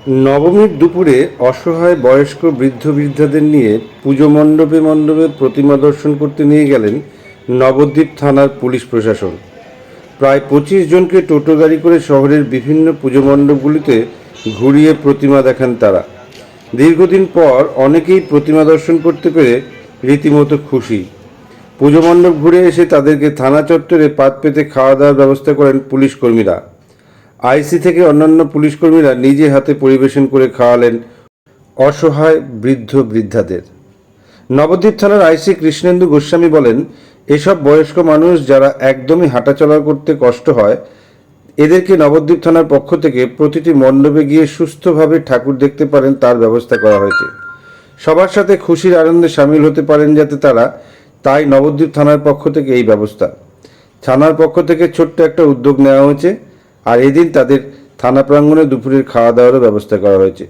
নবমীর দুপুরে অসহায় বয়স্ক বৃদ্ধ-বৃদ্ধাদের নিয়ে পুজো মণ্ডপে মণ্ডপে প্রতিমা দর্শন করতে নিয়ে গেলেন নবদ্বীপ থানার পুলিশ প্রশাসন। প্রায় ২৫ জনকে টোটো গাড়ি করে শহরের বিভিন্ন পুজো মণ্ডপগুলিতে ঘুরিয়ে প্রতিমা দেখান তারা। দীর্ঘদিন পর অনেকেই প্রতিমা দর্শন করতে পেরে রীতিমতো খুশি। পুজো মণ্ডপ ঘুরে এসে তাদেরকে থানা চত্বরে পাত পেতে খাওয়া দাওয়ার ব্যবস্থা করেন পুলিশ কর্মীরা। আইসি থেকে অন্যান্য পুলিশ কর্মীরা নিজে হাতে পরিবেশন করে খাওয়ালেন অসহায় বৃদ্ধ-বৃদ্ধাদের। নবদ্বীপ থানার আইসি কৃষ্ণেন্দু গোস্বামী বলেন, এসব বয়স্ক মানুষ যারা একদমই হাঁটাচলা করতে কষ্ট হয়, এদেরকে নবদ্বীপ থানার পক্ষ থেকে প্রতিটি মণ্ডপে গিয়ে সুস্থভাবে ঠাকুর দেখতে পারেন তার ব্যবস্থা করা হয়েছে। সবার সাথে খুশির আনন্দে সামিল হতে পারেন যাতে তারা, তাই নবদ্বীপ থানার পক্ষ থেকে এই ব্যবস্থা। থানার পক্ষ থেকে ছোট্ট একটা উদ্যোগ নেওয়া হয়েছে, আর এদিন তাদের থানা প্রাঙ্গণে দুপুরের খাওয়া দাওয়ারও ব্যবস্থা করা হয়েছে।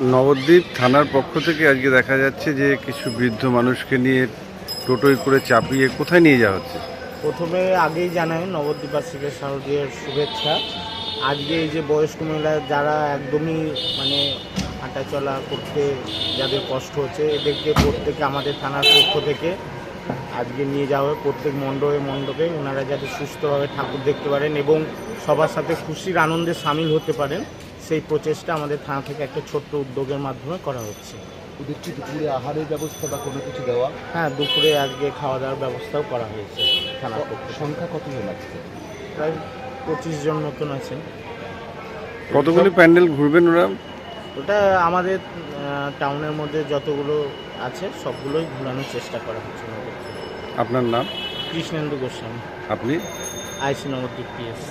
নবদ্বীপ থানার পক্ষ থেকে আজকে দেখা যাচ্ছে যে কিছু বৃদ্ধ মানুষকে নিয়ে টোটোয় করে চাপিয়ে কোথায় নিয়ে যাওয়া হচ্ছে? প্রথমে আগেই জানাই নবদ্বীপবাসীকে শারদীয়ার শুভেচ্ছা। আজকে এই যে বয়স্ক মহিলা যারা একদমই হাঁটাচলা করতে যাদের কষ্ট হচ্ছে, এদেরকে প্রত্যেকে আমাদের থানার পক্ষ থেকে আজকে নিয়ে যাওয়া হবে প্রত্যেক মণ্ডপে ওনারা যাতে সুস্থভাবে ঠাকুর দেখতে পারেন এবং সবার সাথে খুশির আনন্দে সামিল হতে পারেন, সেই প্রচেষ্টা আমাদের থানা থেকে একটা ছোট্ট উদ্যোগের মাধ্যমে করা হচ্ছে। ওদের কি দুপুরে আহারের ব্যবস্থা বা কোনো কিছু দেওয়া? হ্যাঁ, দুপুরে আজকে খাওয়া দাওয়ার ব্যবস্থাও করা হয়েছে থানার পক্ষে। সংখ্যা কতজন আছে? প্রায় 25 জন মতন আছেন। কতগুলি প্যান্ডেল ঘুরবেন ওরা? ওটা আমাদের টাউনের মধ্যে যতগুলো আছে সবগুলোই ঘোরানোর চেষ্টা করা হচ্ছে। আপনার নাম? কৃষ্ণেন্দু গোস্বামী, আপনি? আইসি নবদ্বীপ পিএস।